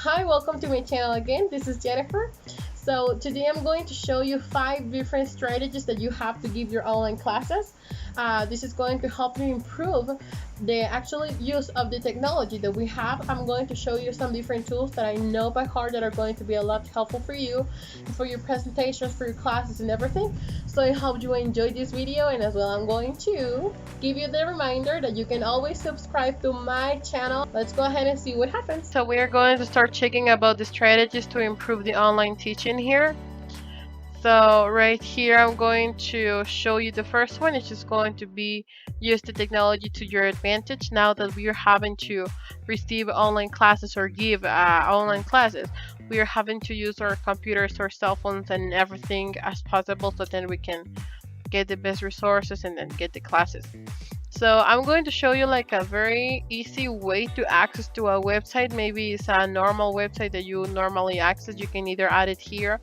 Hi, welcome to my channel again. This is Jennifer. So today I'm going to show you 5 different strategies that you have to give your online classes. This is going to help you improve the actual use of the technology that we have. I'm going to show you some different tools that I know by heart that are going to be a lot helpful for you, for your presentations, for your classes and everything. So I hope you enjoyed this video, and as well I'm going to give you the reminder that you can always subscribe to my channel. Let's go ahead and see what happens. So we are going to start checking about the strategies to improve the online teaching here. So right here I'm going to show you the first one. It's just going to be use the technology to your advantage. Now that we are having to receive online classes or give online classes, we are having to use our computers, our cell phones and everything as possible, so then we can get the best resources and then get the classes. So I'm going to show you like a very easy way to access to a website. Maybe it's a normal website that you normally access. You can either add it here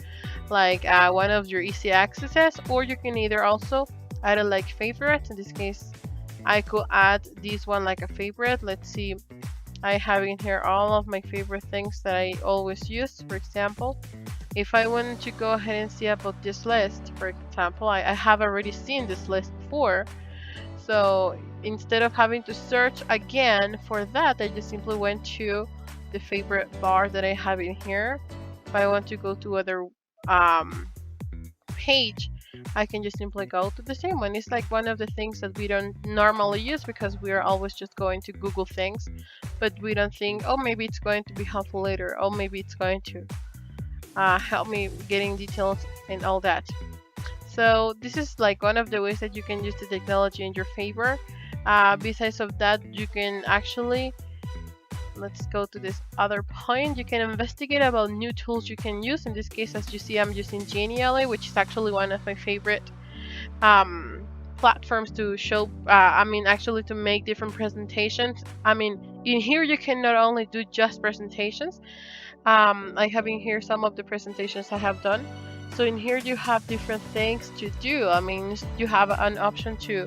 like one of your easy accesses, or you can either also add it like favorites. In this case I could add this one like a favorite. Let's see, I have in here all of my favorite things that I always use. For example, if I wanted to go ahead and see about this list, for example, I have already seen this list before. So instead of having to search again for that, I just simply went to the favorite bar that I have in here. If I want to go to other page, I can just simply go to the same one. It's like one of the things that we don't normally use because we are always just going to Google things, but we don't think, oh, maybe it's going to be helpful later, oh, maybe it's going to help me getting details and all that. So this is like one of the ways that you can use the technology in your favor. Besides of that, you can actually, let's go to this other point, you can investigate about new tools you can use. In this case, as you see, I'm using Genially, which is actually one of my favorite platforms to show, actually to make different presentations. In here you can not only do just presentations. I have in here some of the presentations I have done. So in here you have different things to do. You have an option to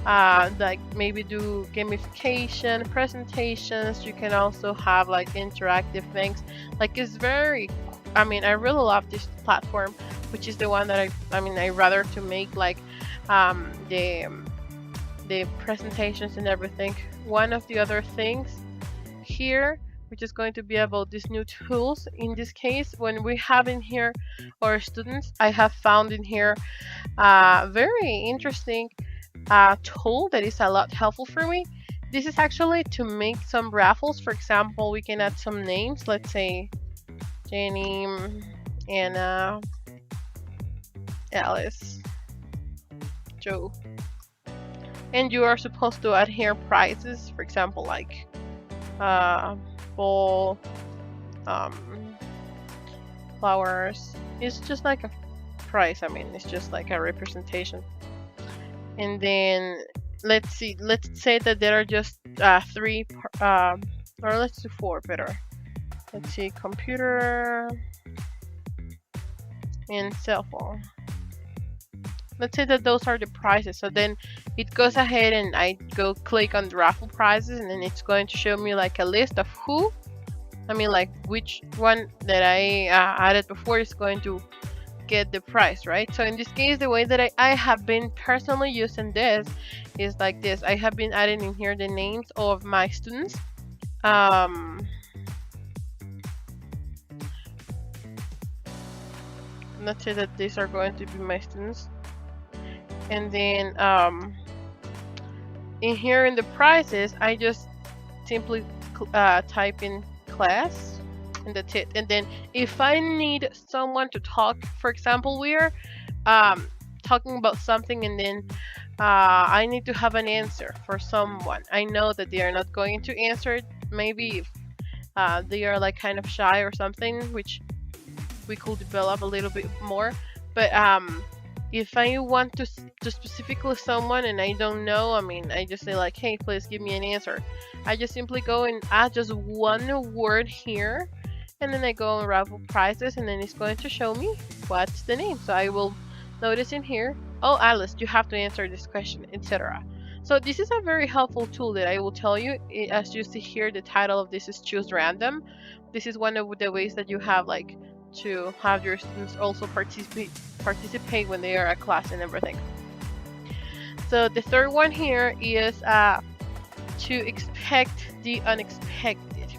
like maybe do gamification presentations. You can also have like interactive things. Like it's very, I really love this platform, which is the one that I rather to make like the presentations and everything. One of the other things here, which is going to be about these new tools. In this case, when we have in here our students, I have found in here a very interesting tool that is a lot helpful for me. This is actually to make some raffles. For example, we can add some names. Let's say Jenny, Anna, Alice, Joe. And you are supposed to add here prizes. For example, like bowl, flowers. It's just like a price. It's just like a representation. And then let's say that there are just 3 or let's do 4 better. Let's see, computer and cell phone. Let's say that those are the prices. So then it goes ahead and I go click on the raffle prizes, and then it's going to show me like a list of who, like which one that I added before is going to get the price, right? So in this case, the way that I have been personally using this is like this. I have been adding in here the names of my students. Let's say that these are going to be my students. And then in here in the prices, I just simply type in class, and that's it. And then if I need someone to talk, for example, we're talking about something, and then I need to have an answer for someone. I know that they are not going to answer it. Maybe if they are like kind of shy or something, which we could develop a little bit more. But if I want to specifically someone and I don't know, I just say like, hey, please give me an answer. I just simply go and add just one word here, and then I go on raffle prizes, and then it's going to show me what's the name. So I will notice in here, oh, Alice, you have to answer this question, etc. So this is a very helpful tool that I will tell you. As you see here, the title of this is Choose Random. This is one of the ways that you have like to have your students also participate when they are at class and everything. So the third one here is to expect the unexpected,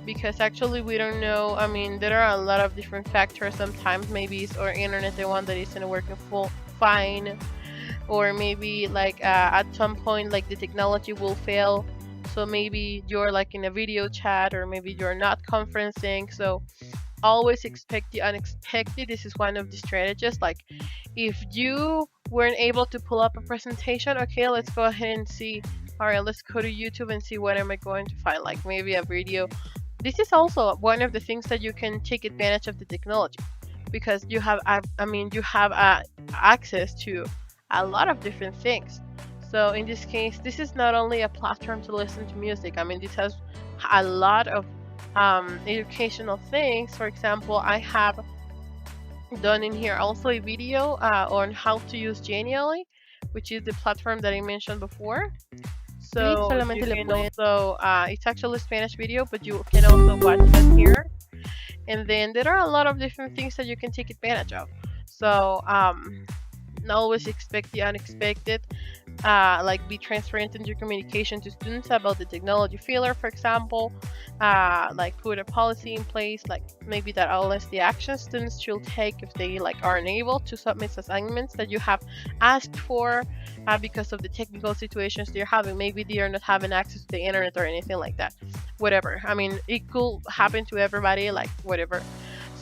because actually we don't know. I mean, there are a lot of different factors. Sometimes maybe it's our internet, the one that isn't working fine, or maybe like at some point like the technology will fail, so maybe you're like in a video chat, or maybe you're not conferencing. So always expect the unexpected. This is one of the strategies. Like if you weren't able to pull up a presentation, okay, let's go ahead and see. All right, let's go to YouTube and see what am I going to find, like maybe a video. This is also one of the things that you can take advantage of the technology, because you have you have access to a lot of different things. So in this case, this is not only a platform to listen to music. I mean, this has a lot of educational things. For example, I have done in here also a video on how to use Genially, which is the platform that I mentioned before. So you can also, it's actually a Spanish video, but you can also watch it here. And then there are a lot of different things that you can take advantage of. So always expect the unexpected. Like be transparent in your communication to students about the technology failure, for example. Like put a policy in place, like maybe that all is the actions students should take if they like are unable to submit assignments that you have asked for, because of the technical situations they're having. Maybe they are not having access to the internet or anything like that. Whatever. I mean, it could happen to everybody, like whatever.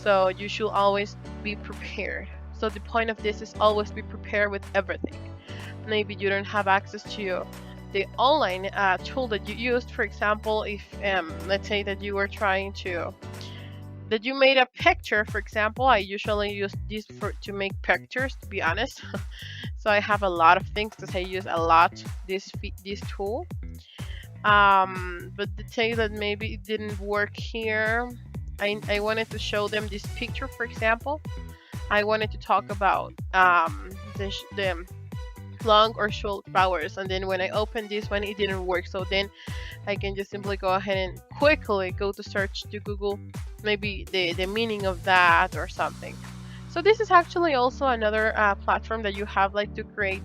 So you should always be prepared. So the point of this is always be prepared with everything. Maybe you don't have access to the online tool that you used. For example, if let's say that you were trying to, that you made a picture, for example. I usually use this to make pictures, to be honest. So I have a lot of things that I use a lot this tool. But the thing that maybe it didn't work here, I wanted to show them this picture, for example. I wanted to talk about the long or short flowers, and then when I opened this one, it didn't work. So then I can just simply go ahead and quickly go to search to Google maybe the meaning of that or something. So this is actually also another platform that you have like to create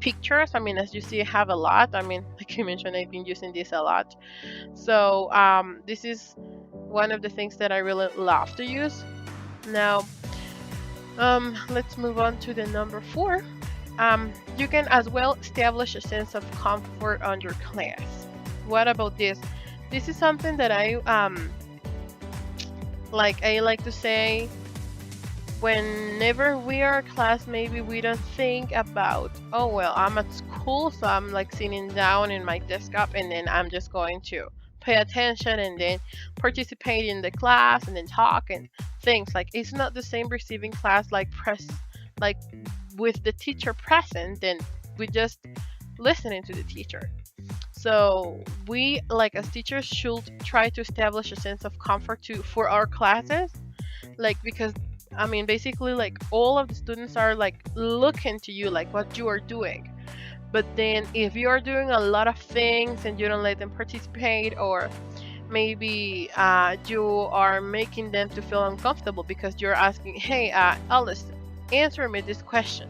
pictures. I mean, as you see, I have a lot. I mean, like I mentioned, I've been using this a lot. So this is one of the things that I really love to use. Now let's move on to the number 4. You can as well establish a sense of comfort on your class. What about this? This is something that I like to say. Whenever we are in class, maybe we don't think about, oh well, I'm at school, so I'm like sitting down in my desktop, and then I'm just going to pay attention and then participate in the class and then talk and things. Like it's not the same receiving class like with the teacher present, then we just listening to the teacher. So we, like as teachers, should try to establish a sense of comfort for our classes, like because I mean basically like all of the students are like looking to you like what you are doing. But then if you are doing a lot of things and you don't let them participate, or maybe you are making them to feel uncomfortable because you're asking, hey, Alice, answer me this question.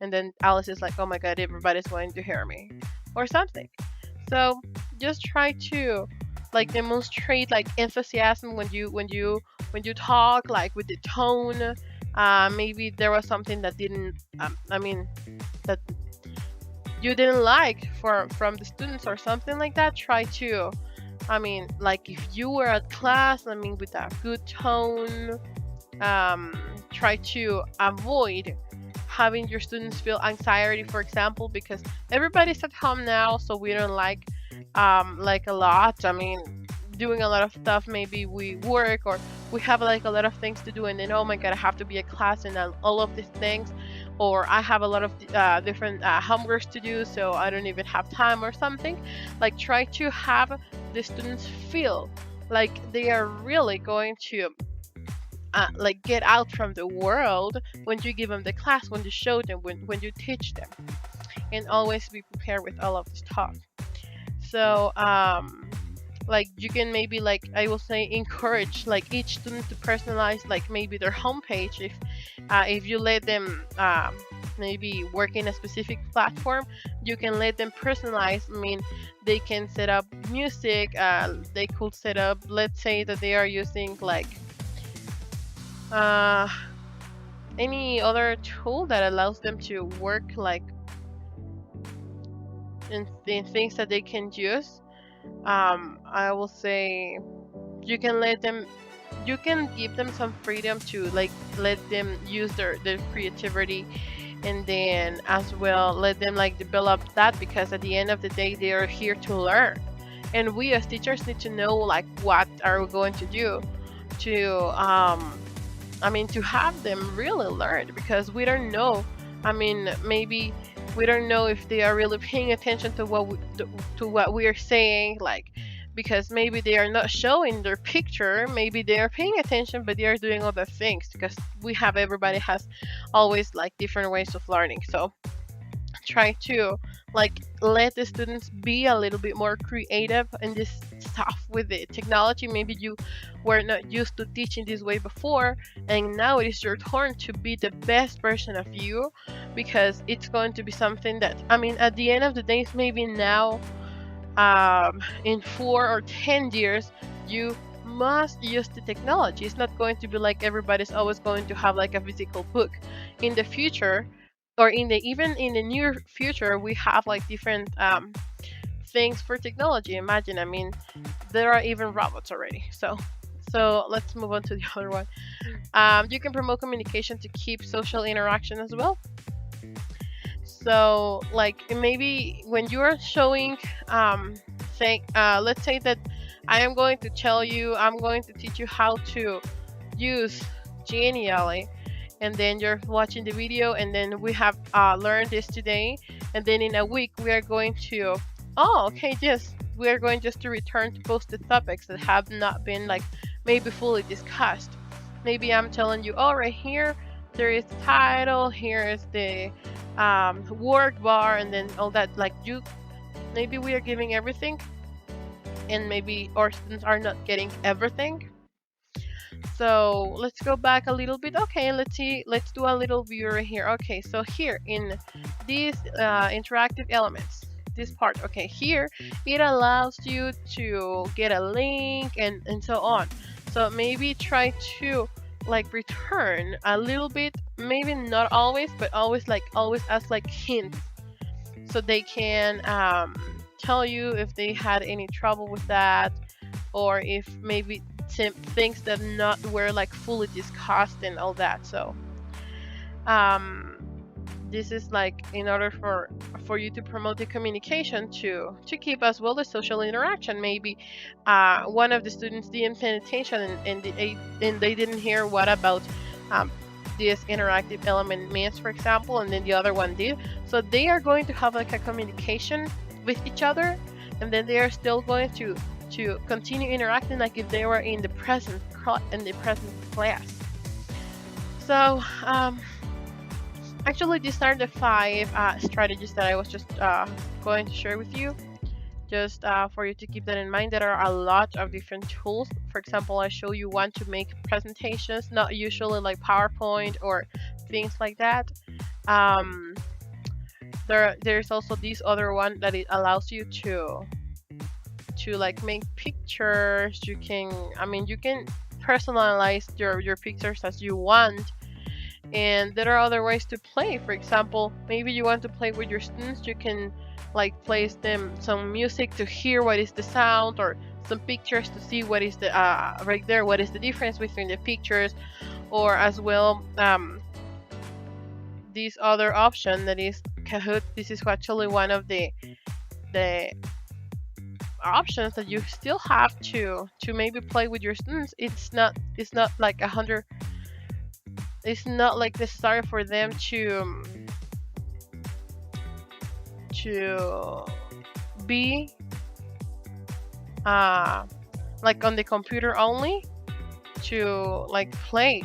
And then Alice is like, oh my god, everybody's going to hear me or something. So just try to like demonstrate like enthusiasm when you talk, like with the tone. Maybe there was something that didn't that you didn't like from the students or something like that. Try to, like if you were at class, with a good tone, try to avoid having your students feel anxiety, for example, because everybody's at home now, so we don't like a lot. Doing a lot of stuff. Maybe we work or we have like a lot of things to do, and then oh my god, I have to be at class and all of these things, or I have a lot of different homeworks to do, so I don't even have time or something. Like try to have the students feel like they are really going to like get out from the world when you give them the class, when you show them, when you teach them. and always be prepared with all of the stuff. So like you can maybe, like I will say, encourage like each student to personalize like maybe their homepage. If you let them maybe work in a specific platform, you can let them personalize. I mean, they can set up music. They could set up, let's say that they are using like uh, any other tool that allows them to work like in things that they can use. I will say you can let them, you can give them some freedom to like let them use their creativity, and then as well let them like develop that, because at the end of the day they are here to learn, and we as teachers need to know like what are we going to do to I mean, to have them really learn, because we don't know. I mean, maybe we don't know if they are really paying attention to to what we are saying, like, because maybe they are not showing their picture. Maybe they are paying attention, but they are doing other things, because everybody has always like different ways of learning. So try to like let the students be a little bit more creative in this stuff with the technology. Maybe you were not used to teaching this way before, and now it is your turn to be the best version of you, because it's going to be something that, I mean, at the end of the day, maybe now in 4 or 10 years you must use the technology. It's not going to be like everybody's always going to have like a physical book. In the future, or in the even in the near future, we have like different things for technology. Imagine, I mean, there are even robots already. So let's move on to the other one. You can promote communication to keep social interaction as well. So like maybe when you are showing let's say that I am going to tell you, I'm going to teach you how to use Genially, and then you're watching the video, and then we have learned this today, and then in a week we are going to, oh okay, yes, we are going just to return to posted topics that have not been like maybe fully discussed. Maybe I'm telling you, oh, right here there is the title, here is the word bar, and then all that. Like, you, maybe we are giving everything, and maybe our students are not getting everything. So let's go back a little bit. Okay, let's see, let's do a little viewer here. Okay, so here in these interactive elements, this part, okay, here it allows you to get a link and so on. So maybe try to like return a little bit, maybe not always, but always as like hints, so they can tell you if they had any trouble with that, or if maybe things that not were like fully discussed and all that. So this is like in order for you to promote the communication, to keep as well the social interaction. Maybe one of the students didn't pay attention, and they didn't hear what about this interactive element means, for example, and then the other one did. So they are going to have like a communication with each other, and then they are still going to continue interacting like if they were in the present class. So actually, these are the 5 strategies that I was just going to share with you, just for you to keep that in mind. There are a lot of different tools. For example, I show you one to make presentations, not usually like PowerPoint or things like that. There's also this other one that it allows you to like make pictures. You can, I mean, you can personalize your pictures as you want. And there are other ways to play. For example, maybe you want to play with your students, you can like place them some music to hear what is the sound, or some pictures to see what is the right there, what is the difference between the pictures, or as well this other option that is Kahoot. This is actually one of the options that you still have to maybe play with your students. It's not like 100, it's not like necessary for them to be like on the computer only to like play.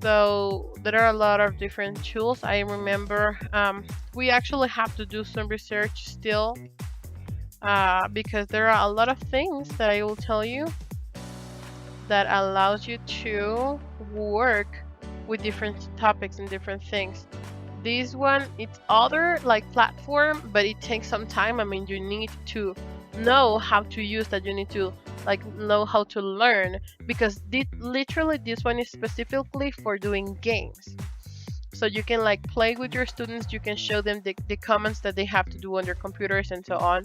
So there are a lot of different tools. I remember we actually have to do some research still because there are a lot of things that I will tell you that allows you to work with different topics and different things. This one, it's other like platform, but it takes some time. I mean, you need to know how to use that. You need to like know how to learn, because literally this one is specifically for doing games. So you can like play with your students, you can show them the comments that they have to do on their computers and so on.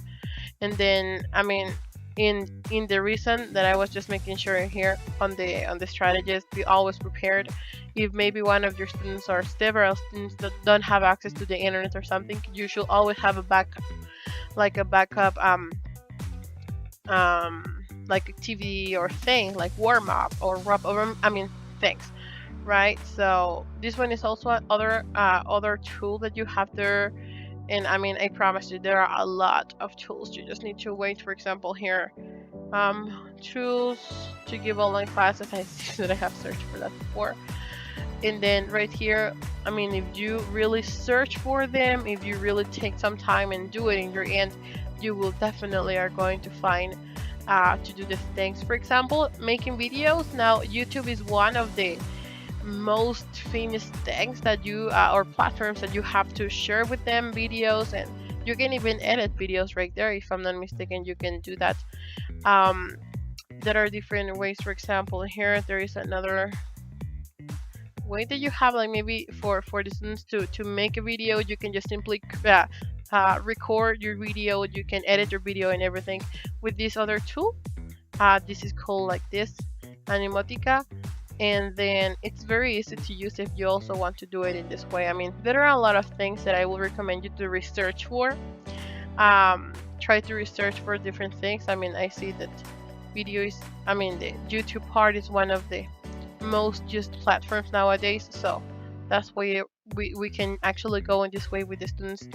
And then I mean, in the reason that I was just making sure here on the strategist, be always prepared. If maybe one of your students or several students that don't have access to the internet or something, you should always have a backup, like a backup like activity or thing like warm up or things, right? So this one is also other tool that you have there. And I mean, I promise you, there are a lot of tools. You just need to wait. For example, here, tools to give online classes. I see that I have searched for that before. And then right here, I mean, if you really search for them, if you really take some time and do it in your end, you will definitely are going to find to do these things. For example, making videos. Now, YouTube is one of the most famous things that you or platforms that you have to share with them videos, and you can even edit videos right there. If I'm not mistaken, you can do that. There are different ways. For example, here there is another way that you have, like maybe for the students to make a video. You can just simply record your video. You can edit your video and everything with this other tool. This is called like this, Animotica. And then it's very easy to use if you also want to do it in this way. I mean, there are a lot of things that I will recommend you to research for. Try to research for different things. I mean, I see that the YouTube part is one of the most used platforms nowadays. So that's why we can actually go in this way with the students.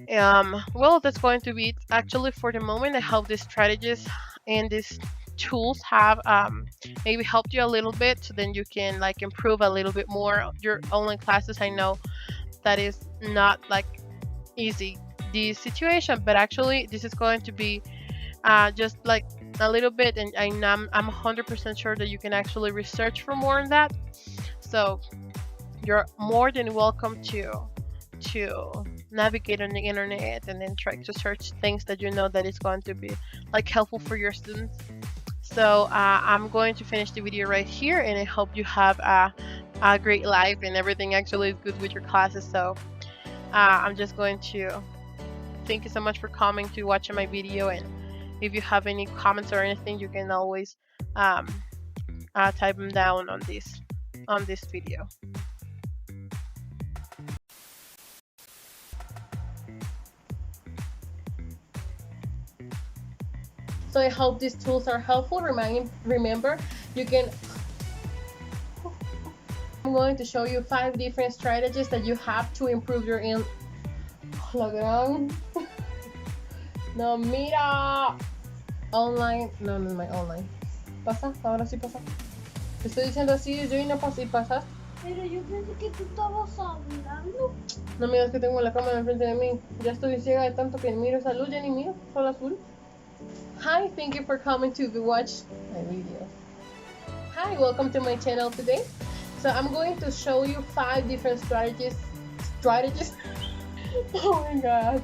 Well, that's going to be it actually for the moment. I hope this strategies and these tools have maybe helped you a little bit, so then you can like improve a little bit more your online classes. I know that is not like easy, this situation, but actually this is going to be just like a little bit, and I'm 100% sure that you can actually research for more on that. So you're more than welcome to navigate on the internet and then try to search things that you know that is going to be like helpful for your students. So I'm going to finish the video right here, and I hope you have a great life and everything actually is good with your classes. So I'm just going to thank you so much for coming to watch my video, and if you have any comments or anything, you can always type them down on this video. So I hope these tools are helpful. Remember, you can. I'm going to show you 5 different strategies that you have to improve your No, mira. Online. No, no es my online. ¿Pasa? Ahora sí pasa. Te estoy diciendo así, yo y no pasé y pasas. Pero yo pensé que tú estabas hablando. No miras que tengo la cámara enfrente de mí. Ya estoy ciega de tanto que miro esa luz, ya ni miro, solo azul. Hi, thank you for coming to watch my video. Hi, welcome to my channel today. So I'm going to show you 5 different strategies. Oh my god.